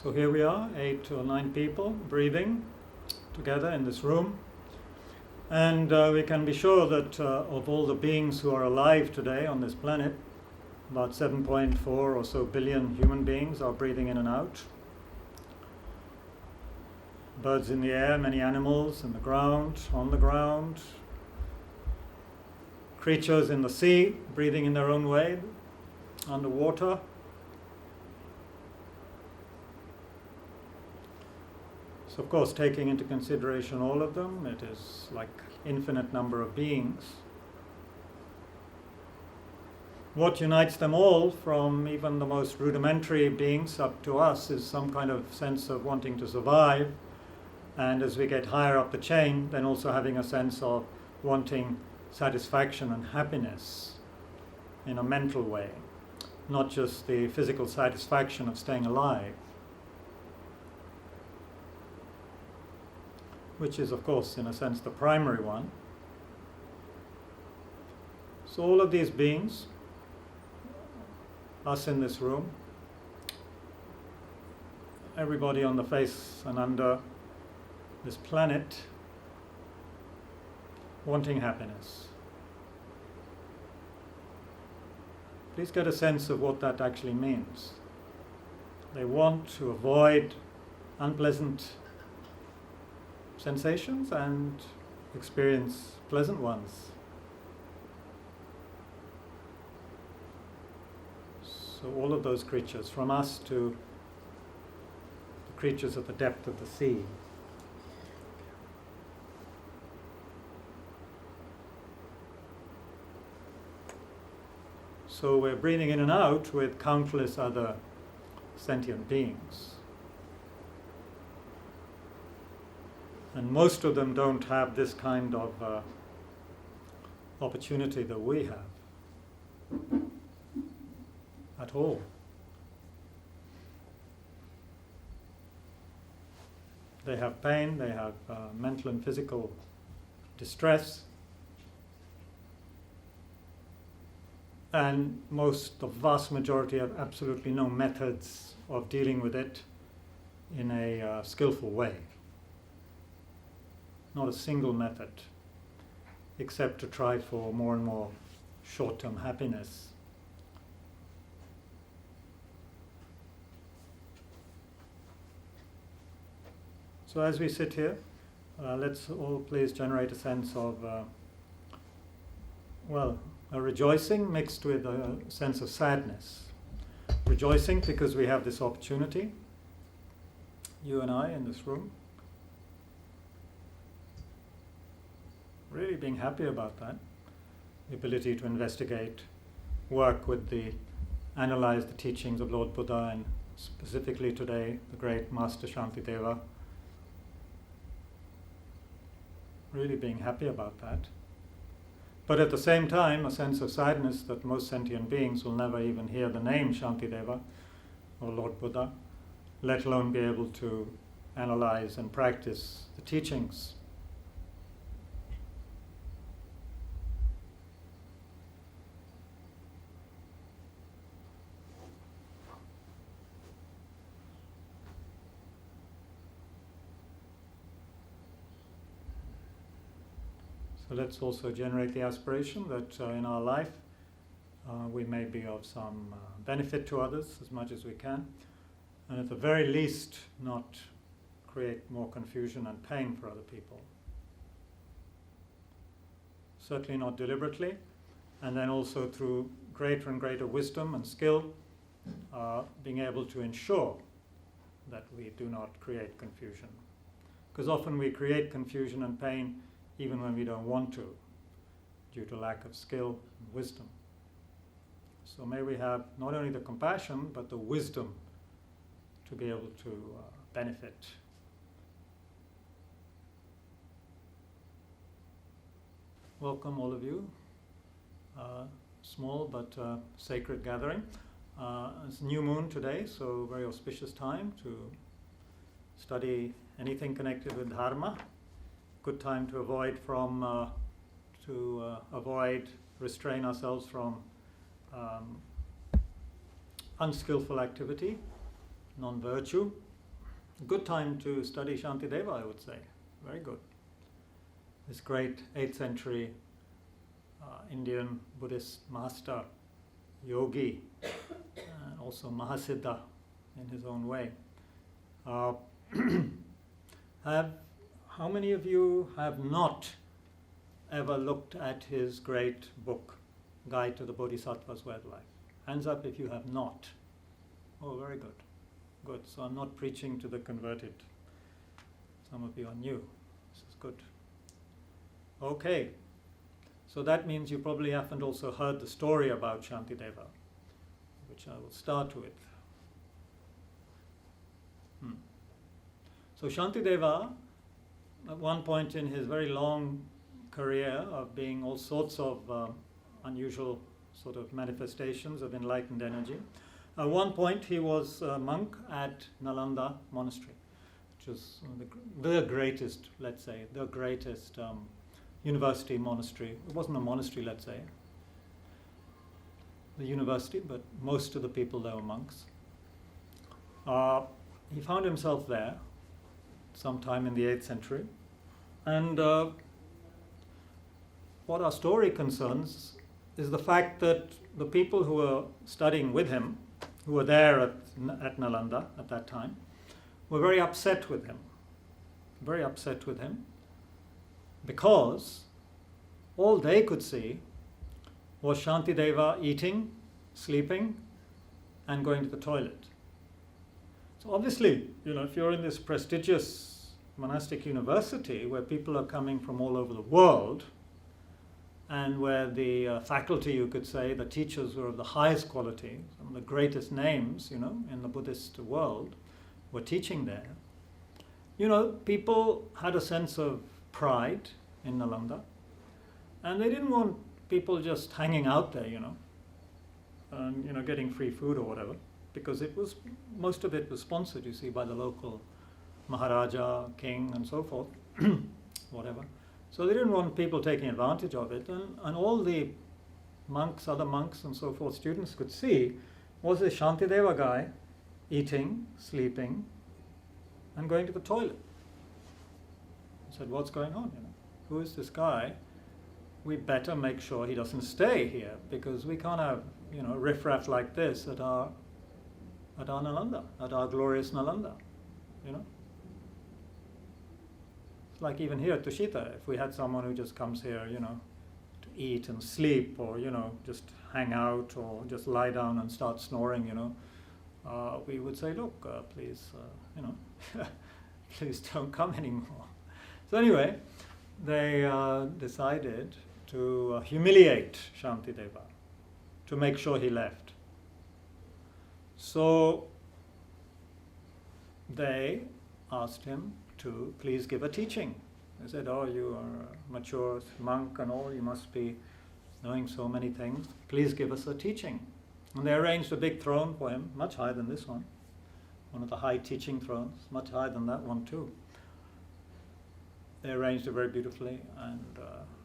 So here we are, 8 or 9 people breathing together in this room. And we can be sure that of all the beings who are alive today on this planet, about 7.4 or so billion human beings are breathing in and out. Birds in the air, many animals in the ground, on the ground. Creatures in the sea, breathing in their own way, underwater. So of course, taking into consideration all of them, it is like infinite number of beings. What unites them all, from even the most rudimentary beings up to us, is some kind of sense of wanting to survive. And as we get higher up the chain, then also having a sense of wanting satisfaction and happiness in a mental way, not just the physical satisfaction of staying alive, which is, of course, in a sense, the primary one. So all of these beings, us in this room, everybody on the face and under this planet, wanting happiness. Please get a sense of what that actually means. They want to avoid unpleasant sensations and experience pleasant ones. So all of those creatures, from us to the creatures at the depth of the sea. So we're breathing in and out with countless other sentient beings. And most of them don't have this kind of opportunity that we have at all. They have pain, they have mental and physical distress, and the vast majority have absolutely no methods of dealing with it in a skillful way. Not a single method, except to try for more and more short-term happiness. So as we sit here, let's all please generate a sense of, a rejoicing mixed with a sense of sadness. Rejoicing because we have this opportunity, you and I in this room. Really being happy about that. The ability to investigate, work with analyze the teachings of Lord Buddha, and specifically today, the great Master Shantideva. Really being happy about that. But at the same time, a sense of sadness that most sentient beings will never even hear the name Shantideva or Lord Buddha, let alone be able to analyze and practice the teachings. So let's also generate the aspiration that in our life we may be of some benefit to others as much as we can, and at the very least not create more confusion and pain for other people. Certainly not deliberately, and then also through greater and greater wisdom and skill, being able to ensure that we do not create confusion. Because often we create confusion and pain even when we don't want to, due to lack of skill and wisdom. So may we have not only the compassion, but the wisdom to be able to benefit. Welcome all of you. Small but sacred gathering. It's new moon today, so very auspicious time to study anything connected with dharma. Good time to restrain ourselves from unskillful activity, non-virtue, Good time to study Shantideva, I would say. Very good. This great 8th century Indian Buddhist master, yogi, and also Mahasiddha in his own way. How many of you have not ever looked at his great book, Guide to the Bodhisattva's Way of Life? Hands up if you have not. Oh, very good. Good. So I'm not preaching to the converted. Some of you are new. This is good. Okay. So that means you probably haven't also heard the story about Shantideva, which I will start with. So Shantideva, at one point in his very long career of being all sorts of unusual sort of manifestations of enlightened energy, at one point he was a monk at Nalanda Monastery, which was the greatest, let's say, the greatest university monastery. It wasn't a monastery, let's say, the university, but most of the people there were monks. He found himself there sometime in the 8th century. And what our story concerns is the fact that the people who were studying with him, who were there at Nalanda at that time, were very upset with him. Very upset with him, because all they could see was Shantideva eating, sleeping, and going to the toilet. So obviously, if you're in this prestigious monastic university where people are coming from all over the world, and where the faculty, you could say, the teachers were of the highest quality, some of the greatest names, in the Buddhist world, were teaching there. People had a sense of pride in Nalanda, and they didn't want people just hanging out there, and getting free food or whatever, because most of it was sponsored, you see, by the local Maharaja, king, and so forth, whatever. So they didn't want people taking advantage of it, and all the monks, other monks and so forth, students could see was this Shantideva guy eating, sleeping, and going to the toilet. I said, what's going on? Who is this guy? We better make sure he doesn't stay here, because we can't have riffraff like this at our Nalanda, at our glorious Nalanda. It's like even here at Tushita, if we had someone who just comes here, to eat and sleep, or just hang out, or just lie down and start snoring, we would say, look, please, please don't come anymore. So anyway, they decided to humiliate Shantideva, to make sure he left. So they asked him to please give a teaching. They said, oh, you are a mature monk and all, you must be knowing so many things. Please give us a teaching. And they arranged a big throne for him, much higher than this one of the high teaching thrones, much higher than that one too. They arranged it very beautifully and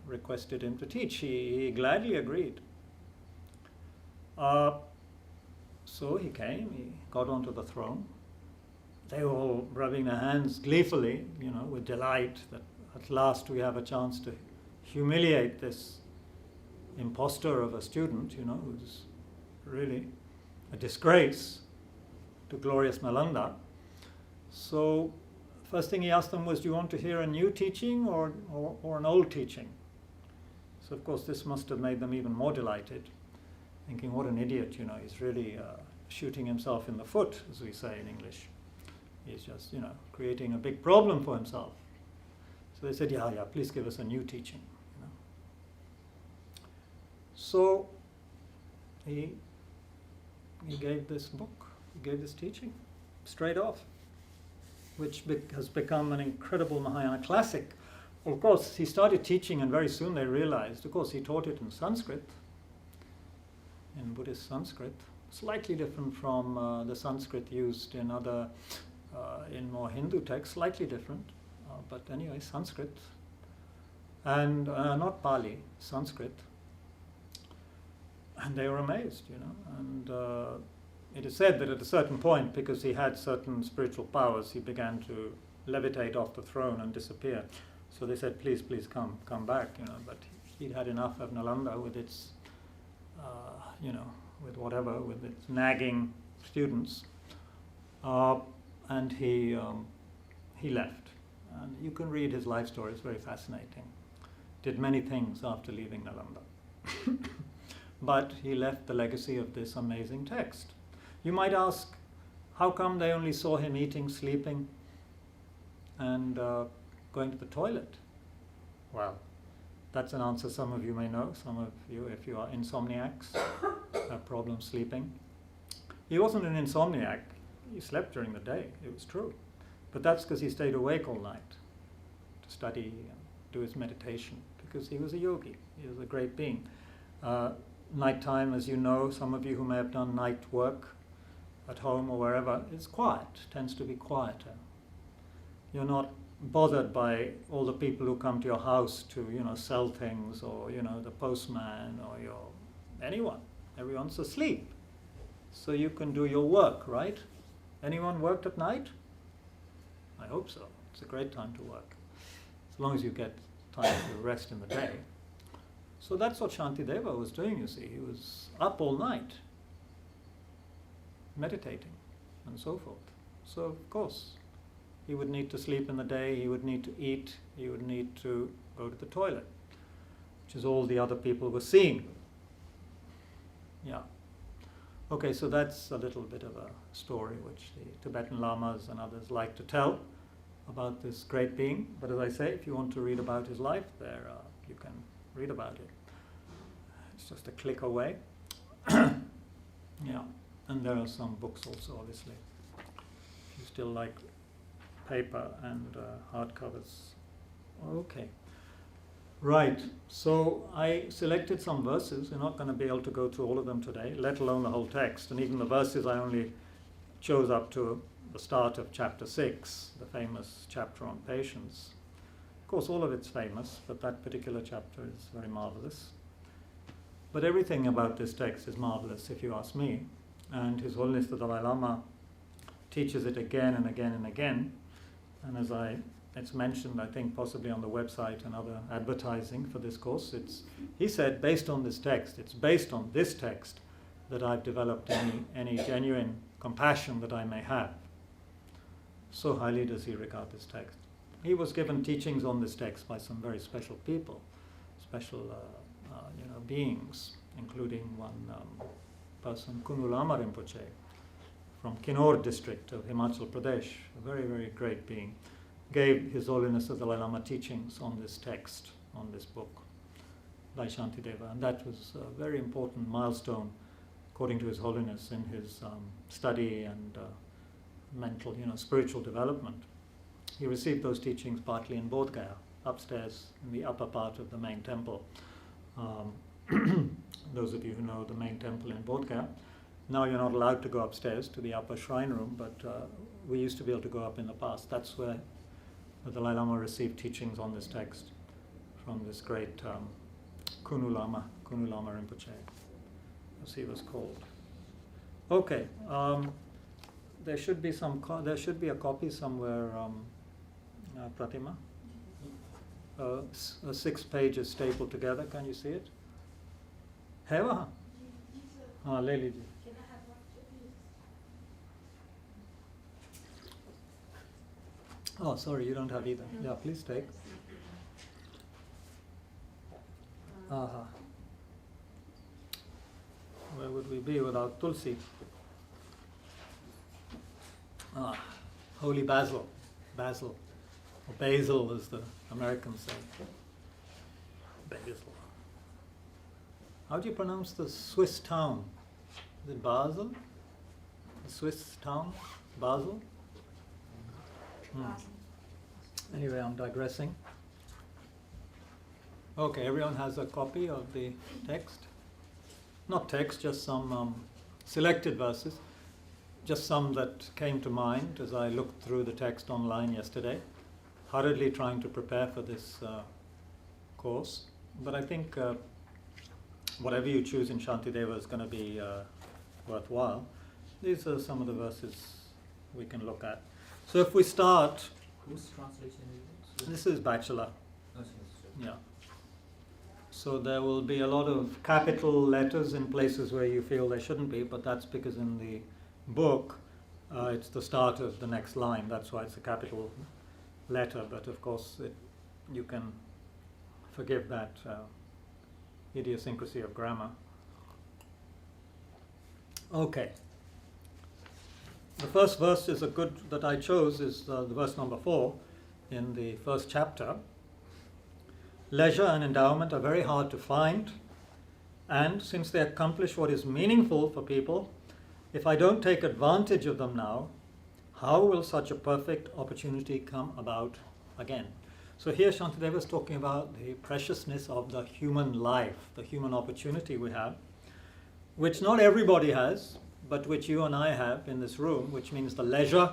requested him to teach. He gladly agreed. So he came, he got onto the throne. They were all rubbing their hands gleefully, with delight that at last we have a chance to humiliate this impostor of a student, who's really a disgrace to glorious Nalanda. So first thing he asked them was, do you want to hear a new teaching or an old teaching? So of course this must have made them even more delighted, thinking, what an idiot, he's really shooting himself in the foot, as we say in English. He's just, creating a big problem for himself. So they said, yeah, please give us a new teaching. So he gave this book, he gave this teaching, straight off, which has become an incredible Mahayana classic. Well, of course, he started teaching, and very soon they realized, of course, he taught it in Sanskrit, in Buddhist Sanskrit, slightly different from the Sanskrit used in other, in more Hindu texts, slightly different, but anyway, Sanskrit, and not Pali, Sanskrit. And they were amazed, and it is said that at a certain point, because he had certain spiritual powers, he began to levitate off the throne and disappear. So they said, please, please come back, but he'd had enough of Nalanda with its, with whatever, with its nagging students, and he left. And you can read his life story, it's very fascinating. Did many things after leaving Nalanda. But he left the legacy of this amazing text. You might ask, how come they only saw him eating, sleeping, and going to the toilet? Well, that's an answer some of you may know. Some of you, if you are insomniacs, have problems sleeping. He wasn't an insomniac. He slept during the day, it was true. But that's because he stayed awake all night to study and do his meditation, because he was a yogi. He was a great being. Nighttime, as you know, some of you who may have done night work at home or wherever, is quiet, tends to be quieter. You're not bothered by all the people who come to your house to, sell things, or, the postman, or anyone. Everyone's asleep. So you can do your work, right? Anyone worked at night? I hope so. It's a great time to work, as long as you get time to rest in the day. So that's what Shantideva was doing, you see. He was up all night, meditating, and so forth. So, of course, he would need to sleep in the day, he would need to eat, he would need to go to the toilet, which is all the other people were seeing. Yeah. Okay, so that's a little bit of a story which the Tibetan Lamas and others like to tell about this great being. But as I say, if you want to read about his life, you can read about it. It's just a click away. Yeah, and there are some books also, obviously. If you still like paper and hardcovers. Okay. Right, so I selected some verses. We're not going to be able to go through all of them today, let alone the whole text. And even the verses I only chose up to the start of chapter 6, the famous chapter on patience. Of course, all of it's famous, but that particular chapter is very marvelous. But everything about this text is marvelous, if you ask me. And His Holiness the Dalai Lama teaches it again and again and again. And as it's mentioned, I think, possibly on the website and other advertising for this course, he said, based on this text, it's based on this text that I've developed any genuine compassion that I may have. So highly does he regard this text. He was given teachings on this text by some very special people, special beings, including one person, Kunu Lama Rinpoche, from Kinnaur district of Himachal Pradesh, a very, very great being, gave His Holiness the Dalai Lama teachings on this text, on this book by Shantideva. And that was a very important milestone, according to His Holiness, in his study and mental, spiritual development. He received those teachings partly in Bodh Gaya, upstairs in the upper part of the main temple. Those of you who know the main temple in Bodh Gaya, now you're not allowed to go upstairs to the upper shrine room, but we used to be able to go up in the past. That's where the Dalai Lama received teachings on this text from this great Kunu Lama Rinpoche, as he was called. Okay, there should be a copy somewhere, Pratima. 6 pages stapled together. Can you see it? है वहाँ? हाँ, ले लीजिए. Oh, sorry, you don't have either. Yeah, please take. Where would we be without Tulsi? Holy Basil. Basil. Or Basil, as the Americans say. Basil. How do you pronounce the Swiss town? Is it Basel? The Swiss town? Basel? Anyway, I'm digressing. Okay, everyone has a copy of the text? Not text, just some selected verses. Just some that came to mind as I looked through the text online yesterday, hurriedly trying to prepare for this course. But I think whatever you choose in Shantideva is going to be worthwhile. these are some of the verses we can look at. So if we start, Whose translation is it? this is Bachelor. Oh, sorry. Yeah. So there will be a lot of capital letters in places where you feel they shouldn't be, but that's because in the book it's the start of the next line. That's why it's a capital letter. But of course, you can forgive that idiosyncrasy of grammar. Okay. The first verse is that I chose is the verse number 4 in the first chapter. Leisure and endowment are very hard to find, and since they accomplish what is meaningful for people, if I don't take advantage of them now, how will such a perfect opportunity come about again? So here Shantideva is talking about the preciousness of the human life, the human opportunity we have, which not everybody has, but which you and I have in this room, which means the leisure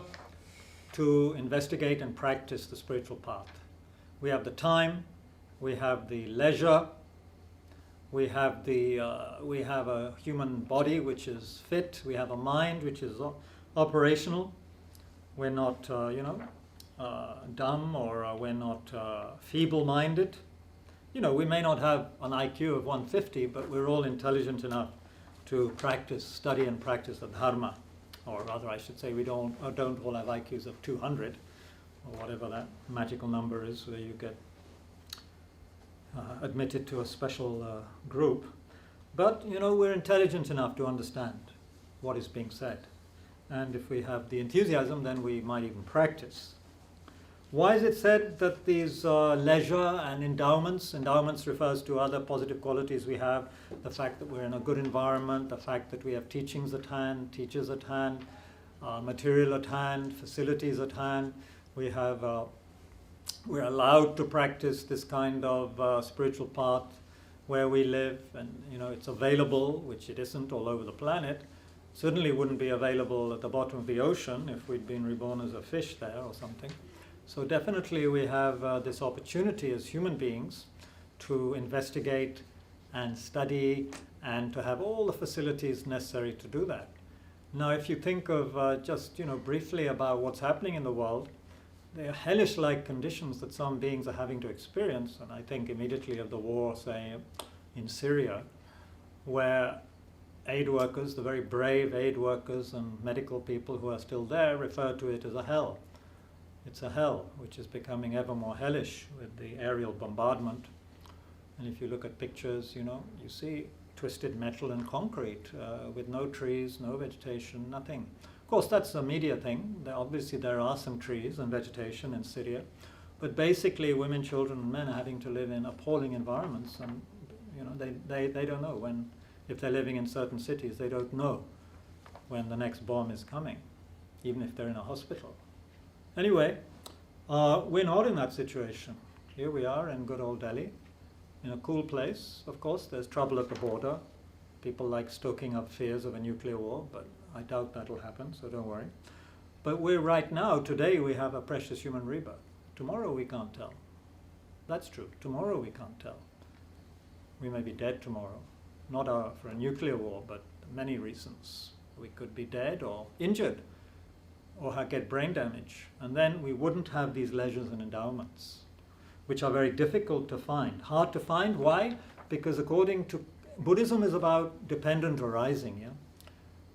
to investigate and practice the spiritual path. We have the time, we have the leisure, we have a human body which is fit, we have a mind which is operational. We're not, dumb, or we're not feeble-minded. We may not have an IQ of 150, but we're all intelligent enough to study and practice the dharma, or rather I should say we don't all have IQs of 200, or whatever that magical number is where you get admitted to a special group. But, we're intelligent enough to understand what is being said. And if we have the enthusiasm, then we might even practice. Why is it said that these leisure and endowments refers to other positive qualities we have, the fact that we're in a good environment, the fact that we have teachings at hand, teachers at hand, material at hand, facilities at hand. We're allowed to practice this kind of spiritual path where we live, and it's available, which it isn't all over the planet. Certainly wouldn't be available at the bottom of the ocean if we'd been reborn as a fish there or something. So definitely we have this opportunity as human beings to investigate and study and to have all the facilities necessary to do that. Now if you think of just briefly about what's happening in the world, they are hellish-like conditions that some beings are having to experience, and I think immediately of the war, say, in Syria, where aid workers, the very brave aid workers and medical people who are still there, refer to it as a hell. It's a hell, which is becoming ever more hellish with the aerial bombardment. And if you look at pictures, you see twisted metal and concrete with no trees, no vegetation, nothing. Of course, that's a media thing. Obviously, there are some trees and vegetation in Syria. But basically, women, children, and men are having to live in appalling environments. And, they don't know when, if they're living in certain cities, they don't know when the next bomb is coming, even if they're in a hospital. Anyway, we're not in that situation. Here we are in good old Delhi, in a cool place. Of course, there's trouble at the border. People like stoking up fears of a nuclear war, but I doubt that'll happen, so don't worry. But we're right now, today we have a precious human rebirth. Tomorrow we can't tell. That's true. Tomorrow we can't tell. We may be dead tomorrow. Not for a nuclear war, but many reasons. We could be dead or injured, or get brain damage, and then we wouldn't have these leisures and endowments, which are very difficult to find. Hard to find, why? Because according to Buddhism is about dependent arising,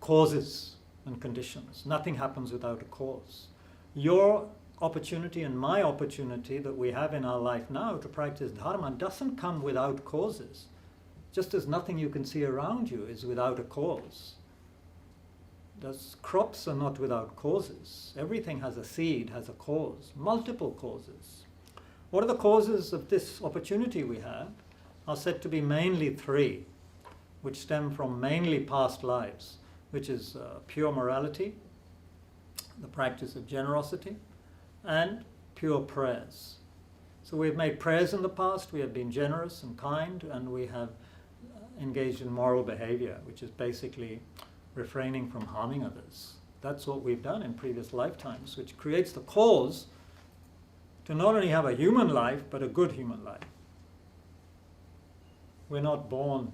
causes and conditions. Nothing happens without a cause. Your opportunity and my opportunity that we have in our life now to practice dharma doesn't come without causes, just as nothing you can see around you is without a cause. Crops are not without causes. Everything has a seed, has a cause, multiple causes. What are the causes of this opportunity we have? Are said to be mainly three, which stem from mainly past lives, which is pure morality, the practice of generosity, and pure prayers. So we've made prayers in the past, we have been generous and kind, and we have engaged in moral behavior, which is basically refraining from harming others. That's what we've done in previous lifetimes, which creates the cause to not only have a human life, but a good human life. We're not born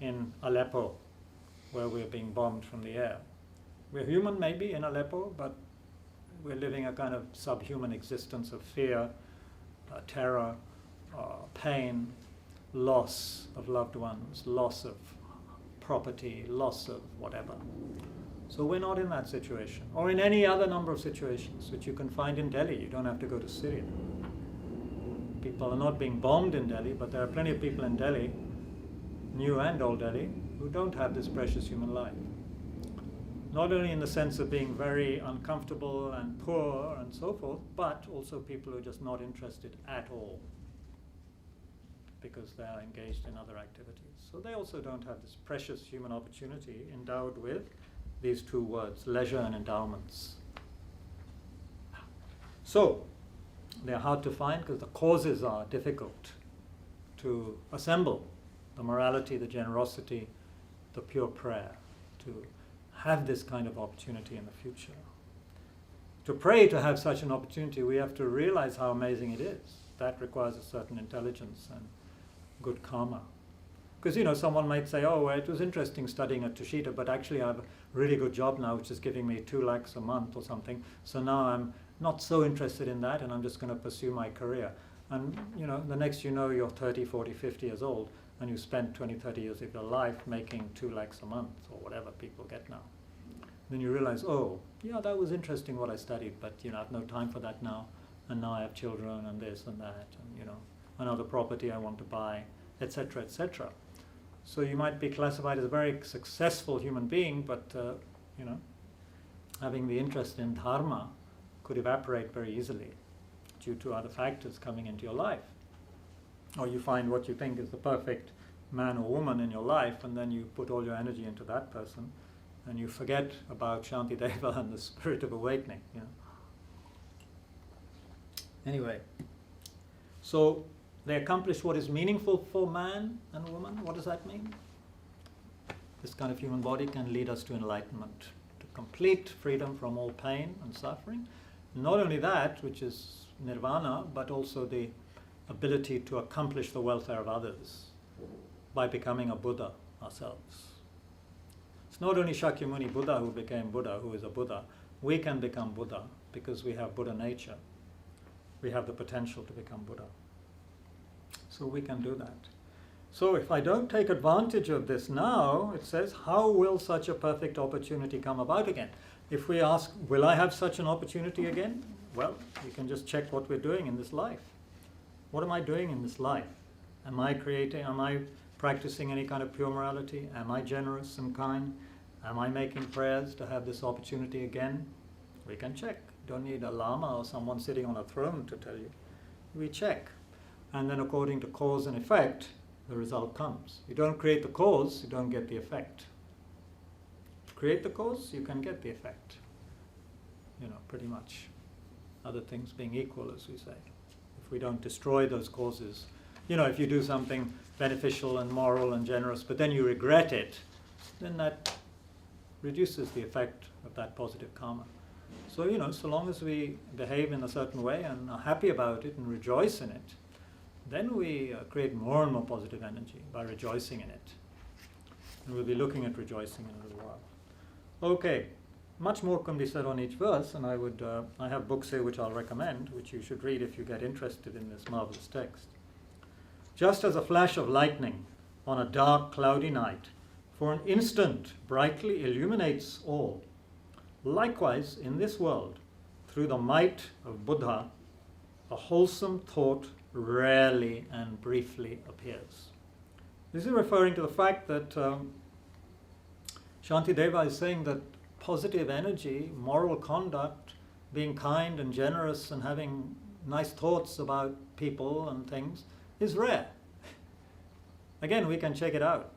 in Aleppo, where we're being bombed from the air. We're human maybe in Aleppo, but we're living a kind of subhuman existence of fear, terror, pain, loss of loved ones, loss of property, loss of whatever. So we're not in that situation, or in any other number of situations which you can find in Delhi. You don't have to go to Syria. People are not being bombed in Delhi, but there are plenty of people in Delhi, New and Old Delhi, who don't have this precious human life. Not only in the sense of being very uncomfortable and poor and so forth, but also people who are just not interested at all because they are engaged in other activities. So they also don't have this precious human opportunity endowed with these two words, leisure and endowments. So they're hard to find because the causes are difficult to assemble. The morality, the generosity, the pure prayer, to have this kind of opportunity in the future. To pray to have such an opportunity, we have to realize how amazing it is. That requires a certain intelligence and good karma. Because, someone might say, oh, well, it was interesting studying at Tushita, but actually I have a really good job now, which is giving me 2 lakhs a month or something. So now I'm not so interested in that, and I'm just going to pursue my career. And, the next you're 30, 40, 50 years old, and you spent 20, 30 years of your life making 2 lakhs a month, or whatever people get now. Then you realize, oh, yeah, that was interesting what I studied, but, I have no time for that now, and now I have children, and this and that, and, another property I want to buy, etc., etc. So you might be classified as a very successful human being, but, having the interest in dharma could evaporate very easily due to other factors coming into your life. Or you find what you think is the perfect man or woman in your life, and then you put all your energy into that person, and you forget about Shantideva and the spirit of awakening. Anyway, so they accomplish what is meaningful for man and woman. What does that mean? This kind of human body can lead us to enlightenment, to complete freedom from all pain and suffering. Not only that, which is nirvana, but also the ability to accomplish the welfare of others by becoming a Buddha ourselves. It's not only Shakyamuni Buddha who became Buddha, who is a Buddha. We can become Buddha because we have Buddha nature. We have the potential to become Buddha. So we can do that. So if I don't take advantage of this now, it says, how will such a perfect opportunity come about again? If we ask, will I have such an opportunity again? Well, you can just check what we're doing in this life. What am I doing in this life? Am I practicing any kind of pure morality? Am I generous and kind? Am I making prayers to have this opportunity again? We can check. You don't need a Lama or someone sitting on a throne to tell you. We check. And then according to cause and effect, the result comes. You don't create the cause, you don't get the effect. Create the cause, you can get the effect. Pretty much. Other things being equal, as we say. If we don't destroy those causes, if you do something beneficial and moral and generous, but then you regret it, then that reduces the effect of that positive karma. So, so long as we behave in a certain way and are happy about it and rejoice in it, then we create more and more positive energy by rejoicing in it. And we'll be looking at rejoicing in a little while. Okay, much more can be said on each verse, and I have books here which I'll recommend, which you should read if you get interested in this marvelous text. Just as a flash of lightning on a dark, cloudy night, for an instant brightly illuminates all, likewise in this world, through the might of Buddha, a wholesome thought rarely and briefly appears. This is referring to the fact that Shantideva is saying that positive energy, moral conduct, being kind and generous and having nice thoughts about people and things is rare. Again, we can check it out.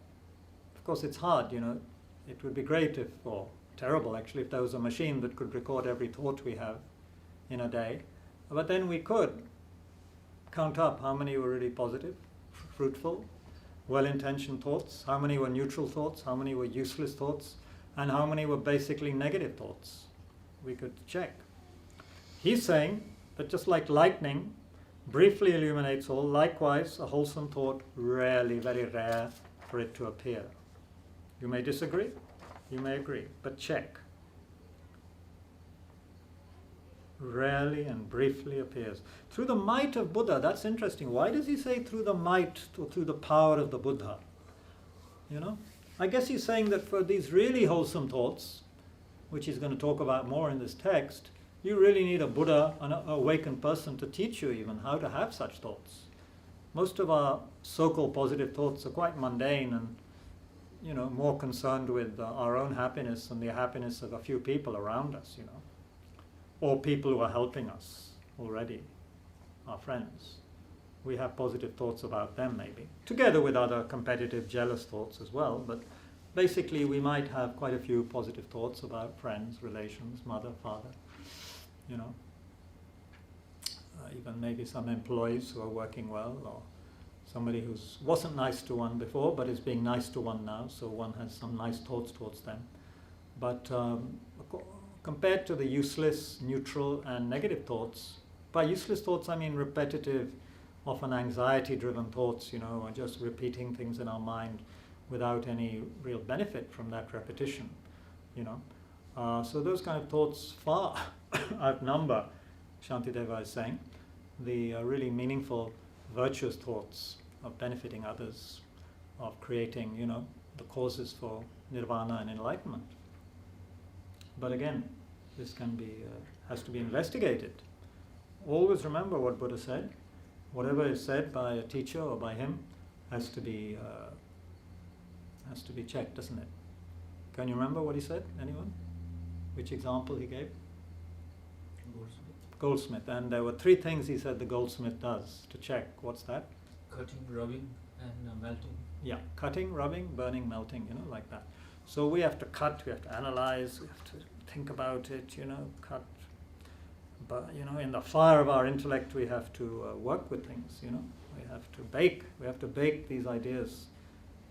Of course, it's hard, It would be great or terrible actually, if there was a machine that could record every thought we have in a day. But then we could count up how many were really positive, fruitful, well-intentioned thoughts, how many were neutral thoughts, how many were useless thoughts, and how many were basically negative thoughts. We could check. He's saying that just like lightning briefly illuminates all, likewise a wholesome thought rarely, very rare for it to appear. You may disagree, you may agree, but check. rarely and briefly appears. Through the might of Buddha, that's interesting. Why does he say through the might or through the power of the Buddha? You know? I guess he's saying that for these really wholesome thoughts, which he's going to talk about more in this text, you really need a Buddha, an awakened person to teach you even how to have such thoughts. Most of our so-called positive thoughts are quite mundane and, you know, more concerned with our own happiness and the happiness of a few people around us, you know, or people who are helping us already, our friends. We have positive thoughts about them maybe, together with other competitive, jealous thoughts as well, but basically we might have quite a few positive thoughts about friends, relations, mother, father, you know. Even maybe some employees who are working well, or somebody who wasn't nice to one before but is being nice to one now, so one has some nice thoughts towards them. But compared to the useless, neutral and negative thoughts, by useless thoughts I mean repetitive, often anxiety-driven thoughts, you know, or just repeating things in our mind without any real benefit from that repetition, you know. So those kind of thoughts far outnumber, Shantideva is saying, the really meaningful, virtuous thoughts of benefiting others, of creating, you know, the causes for nirvana and enlightenment. But again, this can be has to be investigated. Always remember what Buddha said. Whatever is said by a teacher or by him has to be checked, doesn't it? Can you remember what he said? Anyone? Which example he gave? Goldsmith. And there were 3 things he said the goldsmith does to check. What's that? Cutting, rubbing, and melting. Yeah, cutting, rubbing, burning, melting, you know, like that. So we have to cut, we have to analyze, we have to think about it, you know, cut. But, you know, in the fire of our intellect we have to work with things, you know. We have to bake these ideas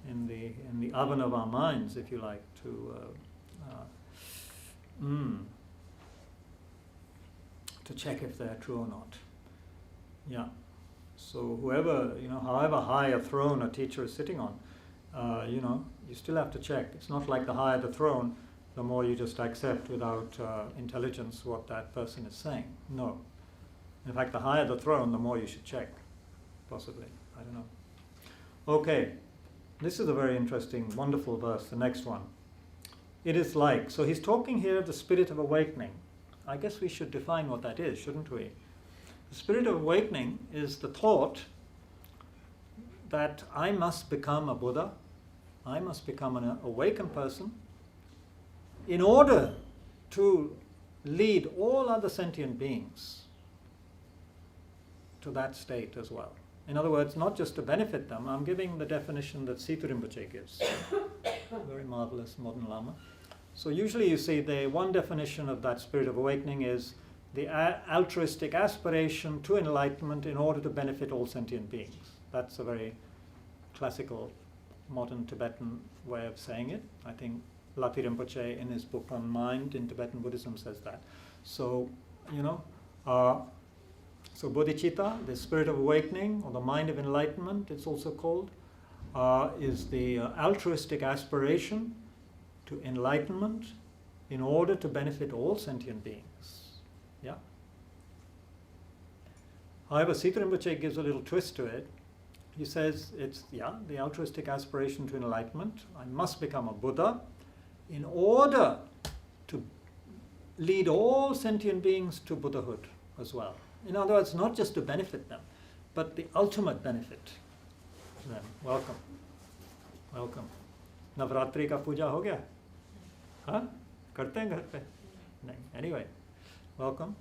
in the oven of our minds, if you like, to check if they're true or not. Yeah. So whoever, you know, however high a throne a teacher is sitting on, you know, you still have to check. It's not like the higher the throne, the more you just accept without intelligence what that person is saying. No. In fact, the higher the throne, the more you should check. Possibly. I don't know. Okay. This is a very interesting, wonderful verse, the next one. It is like, so he's talking here of the spirit of awakening. I guess we should define what that is, shouldn't we? The spirit of awakening is the thought that I must become a Buddha, I must become an awakened person in order to lead all other sentient beings to that state as well. In other words, not just to benefit them. I'm giving the definition that Situ Rinpoche gives. Very marvelous modern Lama. So usually you see the one definition of that spirit of awakening is the altruistic aspiration to enlightenment in order to benefit all sentient beings. That's a very classical modern Tibetan way of saying it. I think Lati Rinpoche in his book on mind in Tibetan Buddhism says that. So, you know, so bodhicitta, the spirit of awakening, or the mind of enlightenment, it's also called, is the altruistic aspiration to enlightenment in order to benefit all sentient beings. Yeah. However, Situ Rinpoche gives a little twist to it. He says it's, the altruistic aspiration to enlightenment. I must become a Buddha in order to lead all sentient beings to Buddhahood as well. In other words, not just to benefit them, but the ultimate benefit to them. Welcome. Welcome. Navratri ka puja ho gaya? Huh? Karte hain ghar pe? Nahin. Anyway, welcome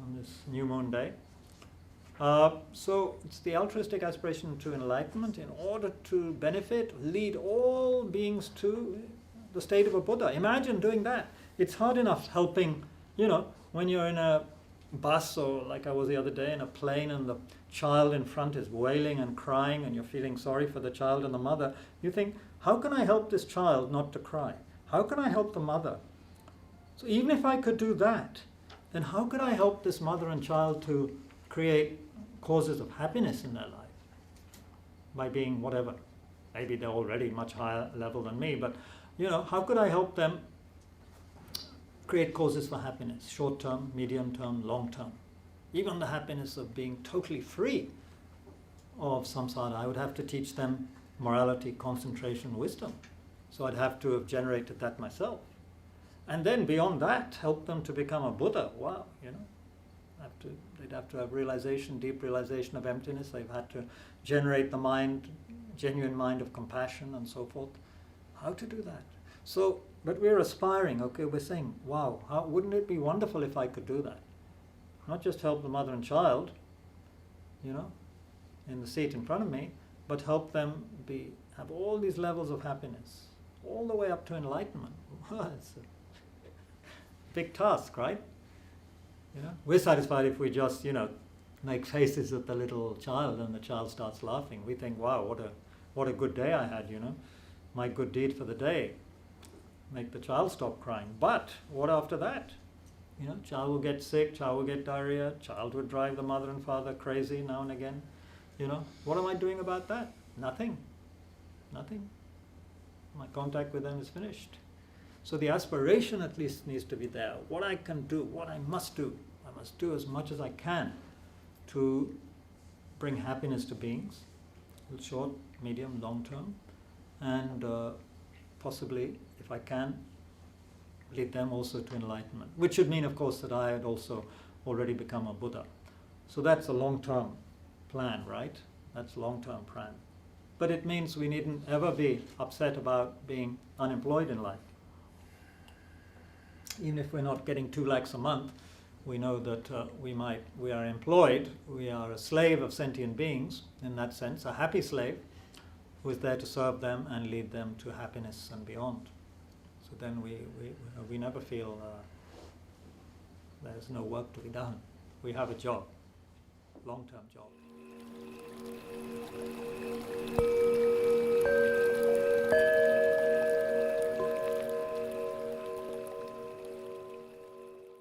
on this new moon day. So it's the altruistic aspiration to enlightenment in order to benefit, lead all beings to the state of a Buddha. Imagine doing that. It's hard enough helping, you know, when you're in a bus or like I was the other day in a plane and the child in front is wailing and crying and you're feeling sorry for the child and the mother. You think, how can I help this child not to cry? How can I help the mother? So even if I could do that, then how could I help this mother and child to create causes of happiness in their life? By being whatever. Maybe they're already much higher level than me, but you know, how could I help them create causes for happiness, short term, medium term, long term. Even the happiness of being totally free of samsara, I would have to teach them morality, concentration, wisdom. So I'd have to have generated that myself. And then beyond that, help them to become a Buddha. Wow, they'd have to have realization, deep realization of emptiness. They've had to generate the mind, genuine mind of compassion and so forth. How to do that? So, but we're aspiring, okay, we're saying, wow, wouldn't it be wonderful if I could do that? Not just help the mother and child, in the seat in front of me, but help them have all these levels of happiness, all the way up to enlightenment. It's a big task, right? We're satisfied if we just, make faces at the little child and the child starts laughing. We think, wow, what a good day I had, my good deed for the day. Make the child stop crying. But what after that? Child will get sick, child will get diarrhea, child would drive the mother and father crazy now and again. What am I doing about that? Nothing. My contact with them is finished. So the aspiration at least needs to be there. What I can do, what I must do as much as I can to bring happiness to beings, short, medium, long term, and possibly, if I can, lead them also to enlightenment, which should mean, of course, that I had also already become a Buddha. So that's a long-term plan, right? That's a long-term plan. But it means we needn't ever be upset about being unemployed in life. Even if we're not getting 2 lakhs a month, we know that we are employed, we are a slave of sentient beings, in that sense, a happy slave who is there to serve them and lead them to happiness and beyond. So then we never feel there's no work to be done. We have a job, long-term job.